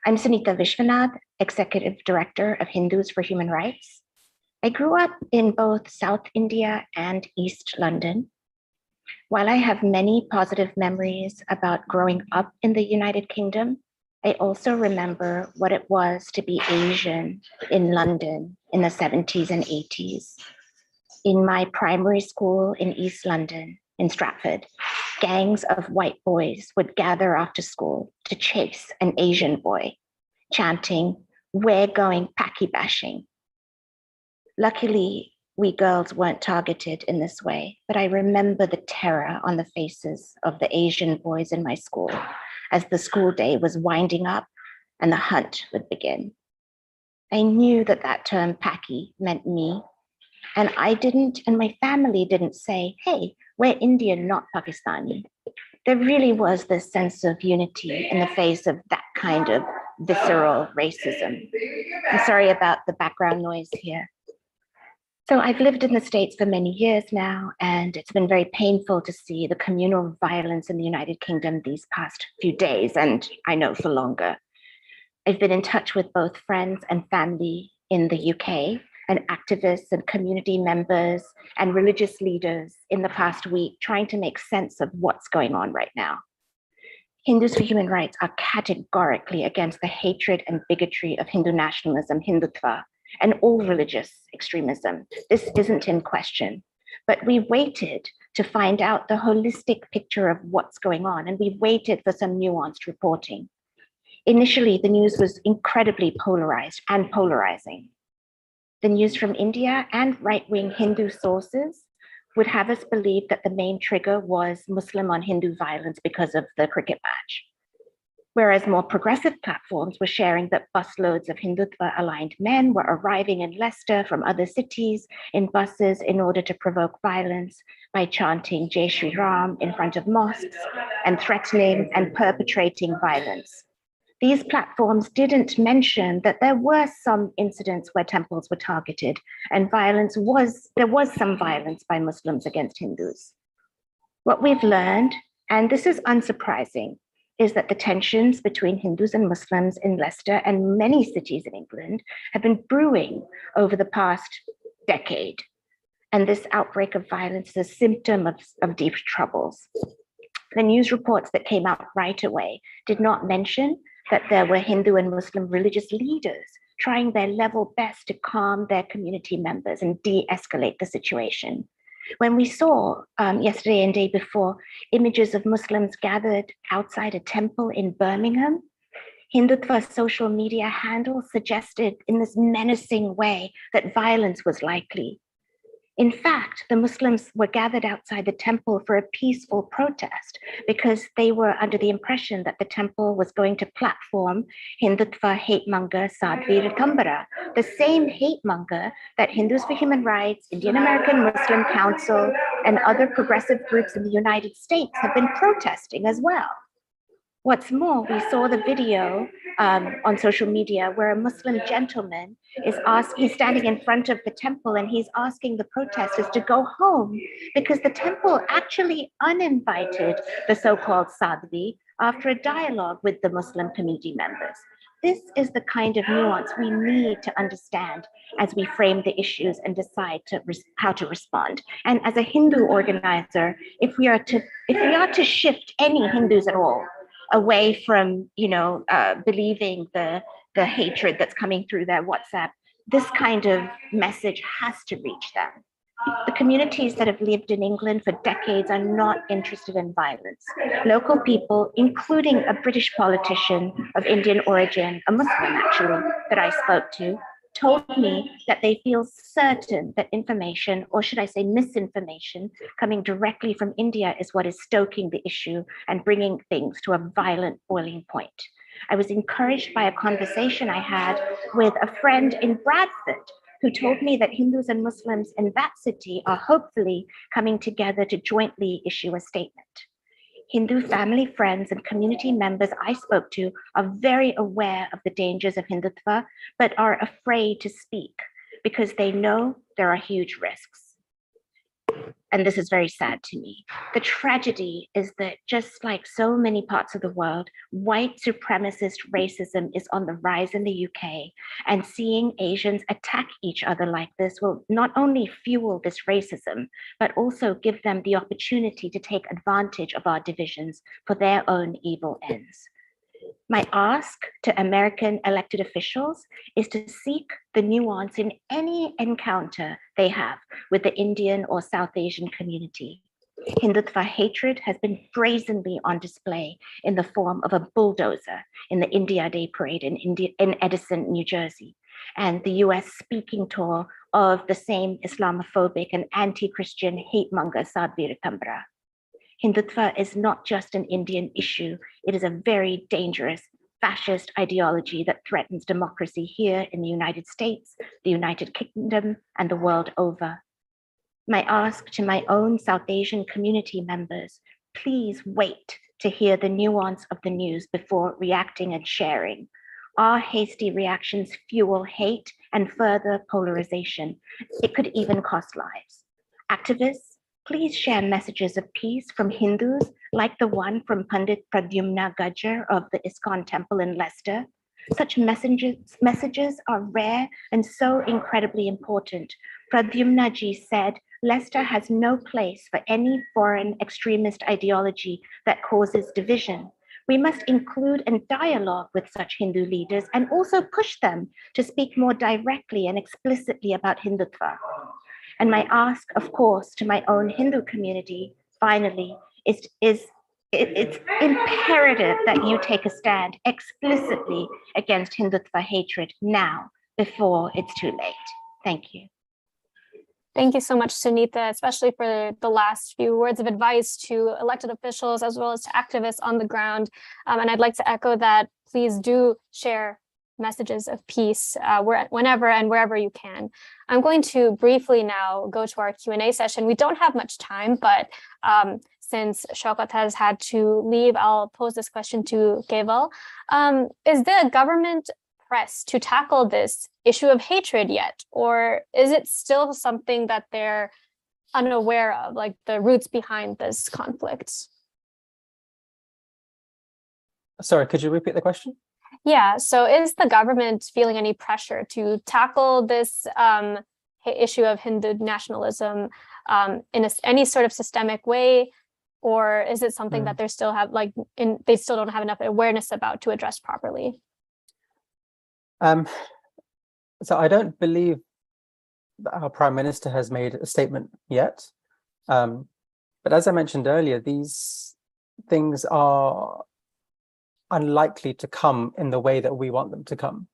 I'm Sunita Vishwanath, Executive Director of Hindus for Human Rights. I grew up in both South India and East London. While I have many positive memories about growing up in the United Kingdom, I also remember what it was to be Asian in London in the 70s and 80s. In my primary school in East London, in Stratford, gangs of white boys would gather after school to chase an Asian boy, chanting, "We're going Paki bashing." Luckily, we girls weren't targeted in this way, but I remember the terror on the faces of the Asian boys in my school as the school day was winding up and the hunt would begin. I knew that that term Paki meant me, and I didn't, and my family didn't say, "Hey, we're Indian, not Pakistani." There really was this sense of unity in the face of that kind of visceral racism. I'm sorry about the background noise here. So I've lived in the States for many years now, and it's been very painful to see the communal violence in the United Kingdom these past few days, and I know for longer. I've been in touch with both friends and family in the UK, and activists and community members and religious leaders in the past week trying to make sense of what's going on right now. Hindus for Human Rights are categorically against the hatred and bigotry of Hindu nationalism, Hindutva, and all religious extremism. This isn't in question, but we waited to find out the holistic picture of what's going on, and we waited for some nuanced reporting. Initially, the news was incredibly polarized and polarizing. The news from India and right-wing Hindu sources would have us believe that the main trigger was Muslim on Hindu violence because of the cricket match. Whereas more progressive platforms were sharing that busloads of Hindutva-aligned men were arriving in Leicester from other cities in buses in order to provoke violence by chanting Jai Shri Ram in front of mosques and threatening and perpetrating violence. These platforms didn't mention that there were some incidents where temples were targeted and there was some violence by Muslims against Hindus. What we've learned, and this is unsurprising, is that the tensions between Hindus and Muslims in Leicester and many cities in England have been brewing over the past decade. And this outbreak of violence is a symptom of deep troubles. The news reports that came out right away did not mention that there were Hindu and Muslim religious leaders trying their level best to calm their community members and de-escalate the situation. When we saw yesterday and day before images of Muslims gathered outside a temple in Birmingham, Hindutva social media handles suggested in this menacing way that violence was likely. In fact, the Muslims were gathered outside the temple for a peaceful protest because they were under the impression that the temple was going to platform Hindutva hate monger Sadhvi Ratambara, the same hate monger that Hindus for Human Rights, Indian American Muslim Council, and other progressive groups in the United States have been protesting as well. What's more, we saw the video on social media where a Muslim gentleman he's standing in front of the temple and he's asking the protesters to go home because the temple actually uninvited the so-called Sadhvi after a dialogue with the Muslim community members. This is the kind of nuance we need to understand as we frame the issues and decide how to respond. And as a Hindu organizer, if we are to shift any Hindus at all away from, believing the hatred that's coming through their WhatsApp, this kind of message has to reach them. The communities that have lived in England for decades are not interested in violence. Local people, including a British politician of Indian origin, a Muslim actually, that I spoke to, told me that they feel certain that information, or should I say misinformation, coming directly from India is what is stoking the issue and bringing things to a violent boiling point. I was encouraged by a conversation I had with a friend in Bradford who told me that Hindus and Muslims in that city are hopefully coming together to jointly issue a statement. Hindu family, friends, and community members I spoke to are very aware of the dangers of Hindutva, but are afraid to speak because they know there are huge risks. And this is very sad to me. The tragedy is that just like so many parts of the world, white supremacist racism is on the rise in the UK, and seeing Asians attack each other like this will not only fuel this racism, but also give them the opportunity to take advantage of our divisions for their own evil ends. My ask to American elected officials is to seek the nuance in any encounter they have with the Indian or South Asian community. Hindutva hatred has been brazenly on display in the form of a bulldozer in the India Day parade in Edison, New Jersey, and the US speaking tour of the same Islamophobic and anti-Christian hate monger Sadhvi Ratambara. Hindutva is not just an Indian issue, it is a very dangerous fascist ideology that threatens democracy here in the United States, the United Kingdom, and the world over. My ask to my own South Asian community members, please wait to hear the nuance of the news before reacting and sharing. Our hasty reactions fuel hate and further polarization. It could even cost lives. Activists, please share messages of peace from Hindus like the one from Pandit Pradyumna Gajjar of the ISKCON temple in Leicester. Such messages are rare and so incredibly important. Pradyumna ji said, Leicester has no place for any foreign extremist ideology that causes division. We must include and dialogue with such Hindu leaders and also push them to speak more directly and explicitly about Hindutva. And my ask, of course, to my own Hindu community, finally, is it's imperative that you take a stand explicitly against Hindutva hatred now, before it's too late. Thank you. Thank you so much, Sunita, especially for the last few words of advice to elected officials as well as to activists on the ground. And I'd like to echo that. Please do share messages of peace whenever and wherever you can. I'm going to briefly now go to our Q&A session. We don't have much time, but since Shaukat has had to leave, I'll pose this question to Keval. Is the government pressed to tackle this issue of hatred yet? Or is it still something that they're unaware of, like the roots behind this conflict? Sorry, could you repeat the question? Yeah, so is the government feeling any pressure to tackle this issue of Hindu nationalism in any sort of systemic way, or is it something that they still have they still don't have enough awareness about to address properly? So I don't believe that our Prime Minister has made a statement yet. But as I mentioned earlier, these things are unlikely to come in the way that we want them to come.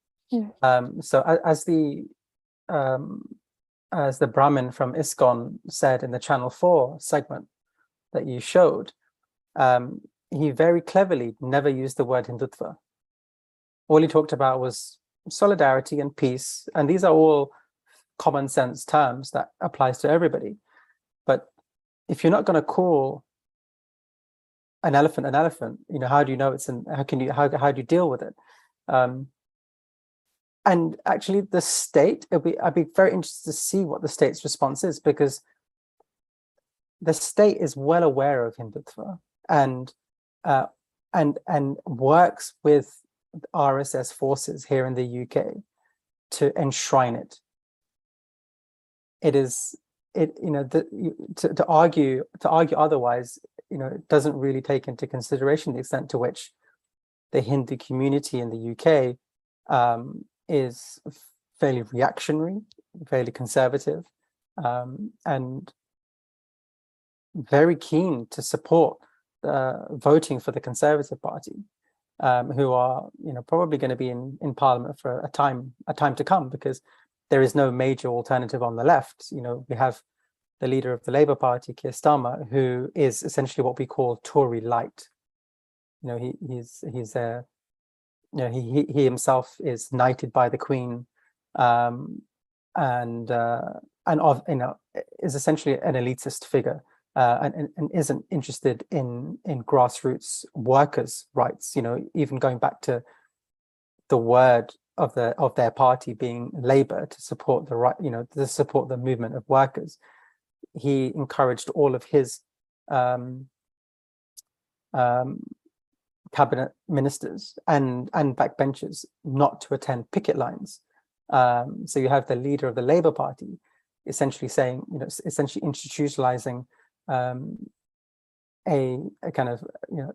So as the Brahmin from ISKCON said in the Channel 4 segment that you showed, he very cleverly never used the word Hindutva. All he talked about was solidarity and peace, and these are all common sense terms that applies to everybody. But if you're not going to call an elephant, you know, how do you know it's how do you deal with it? And actually the state, I'd be very interested to see what the state's response is, because the state is well aware of Hindutva and works with RSS forces here in the UK to enshrine it. To argue otherwise, you know, it doesn't really take into consideration the extent to which the Hindu community in the UK is fairly reactionary, fairly conservative, and very keen to support voting for the Conservative Party, who are, you know, probably going to be in Parliament for a time to come, because there is no major alternative on the left. You know, we have the leader of the Labour Party, Keir Starmer, who is essentially what we call Tory light. You know, he himself is knighted by the Queen, and is essentially an elitist figure, and isn't interested in grassroots workers' rights. You know, even going back to the word of their party being Labour, to support the right, you know, to support the movement of workers. He encouraged all of his cabinet ministers and backbenchers not to attend picket lines. So you have the leader of the Labour Party essentially saying, you know, essentially institutionalizing a kind of, you know,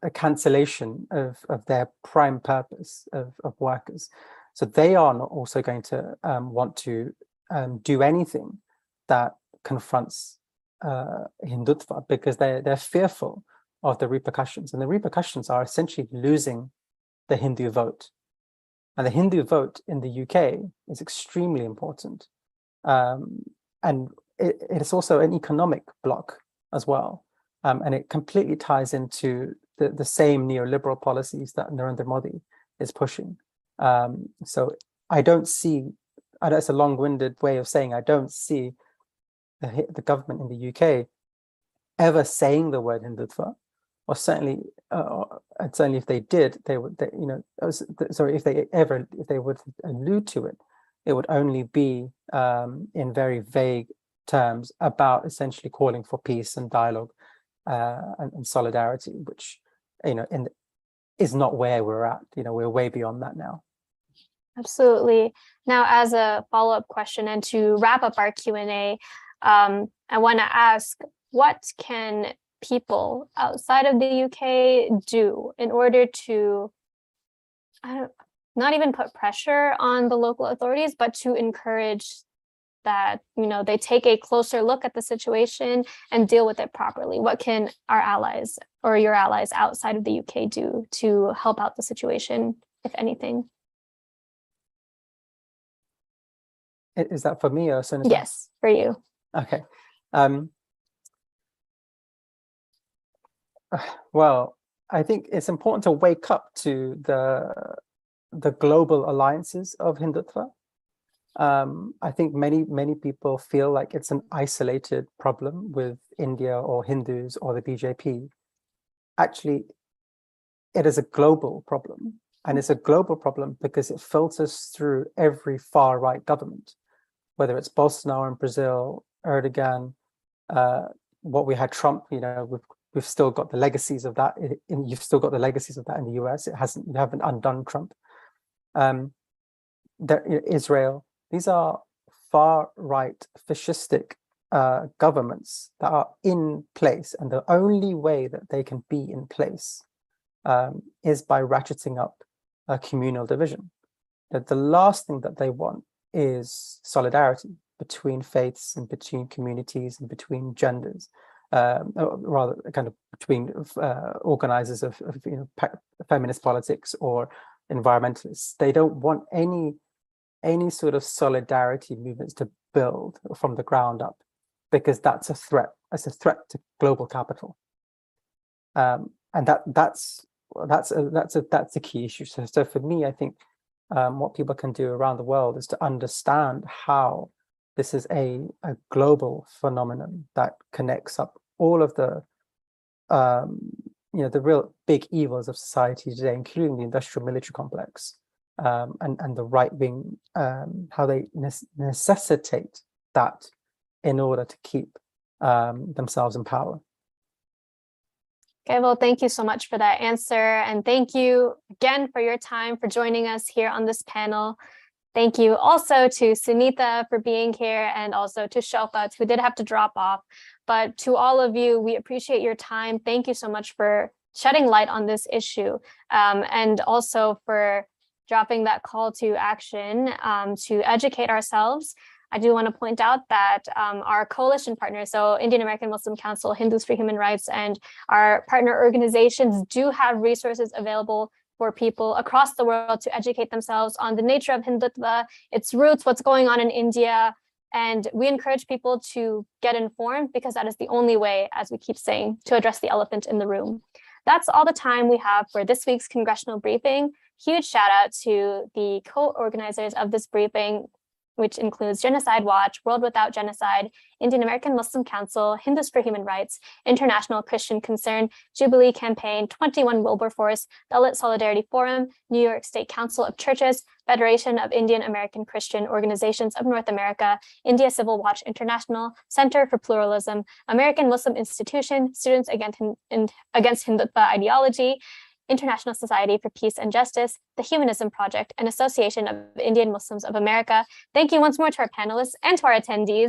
a cancellation of their prime purpose of workers. So they are not also going to want to do anything that confronts Hindutva, because they're fearful of the repercussions, and the repercussions are essentially losing the Hindu vote. And the Hindu vote in the UK is extremely important, and it is also an economic bloc as well, and it completely ties into the same neoliberal policies that Narendra Modi is pushing. So I don't see, I know it's a long-winded way of saying I don't see the government in the UK ever saying the word Hindutva, or certainly if they did, they would, you know, sorry, if they would allude to it, it would only be in very vague terms about essentially calling for peace and dialogue and solidarity, which, you know, is not where we're at. You know, we're way beyond that now. Absolutely. Now, as a follow-up question and to wrap up our Q&A, I want to ask, what can people outside of the UK do in order to, not even put pressure on the local authorities, but to encourage that, you know, they take a closer look at the situation and deal with it properly? What can our allies or your allies outside of the UK do to help out the situation, if anything? Is that for me or Sunita? Yes, for you. Okay. Well, I think it's important to wake up to the global alliances of Hindutva. I think many people feel like it's an isolated problem with India or Hindus or the BJP. Actually, it is a global problem, and it's a global problem because it filters through every far-right government, whether it's Bolsonaro in Brazil, Erdogan, what we had Trump. You know, we've still got the legacies of that. You've still got the legacies of that in the US. You haven't undone Trump. Israel. These are far-right fascistic governments that are in place, and the only way that they can be in place is by ratcheting up a communal division. That the last thing that they want is solidarity. between faiths and between communities and between genders, or rather kind of between organizers of feminist politics or environmentalists. They don't want any sort of solidarity movements to build from the ground up, because that's a threat. It's a threat to global capital, and that's a key issue. So for me, I think what people can do around the world is to understand how this is a global phenomenon that connects up all of the the real big evils of society today, including the industrial military complex, and the right wing, how they necessitate that in order to keep themselves in power. Okay, well, thank you so much for that answer. And thank you again for your time, for joining us here on this panel. Thank you also to Sunita for being here, and also to Shaukat, who did have to drop off. But to all of you, we appreciate your time. Thank you so much for shedding light on this issue, and also for dropping that call to action to educate ourselves. I do want to point out that our coalition partners, so Indian American Muslim Council, Hindus for Human Rights, and our partner organizations do have resources available for people across the world to educate themselves on the nature of Hindutva, its roots, what's going on in India. And we encourage people to get informed, because that is the only way, as we keep saying, to address the elephant in the room. That's all the time we have for this week's Congressional Briefing. Huge shout out to the co-organizers of this briefing, which includes Genocide Watch, World Without Genocide, Indian American Muslim Council, Hindus for Human Rights, International Christian Concern, Jubilee Campaign, 21 Wilberforce, Dalit Solidarity Forum, New York State Council of Churches, Federation of Indian American Christian Organizations of North America, India Civil Watch International, Center for Pluralism, American Muslim Institution, Students Against Hindutva Ideology, International Society for Peace and Justice, the Humanism Project, and Association of Indian Muslims of America. Thank you once more to our panelists and to our attendees.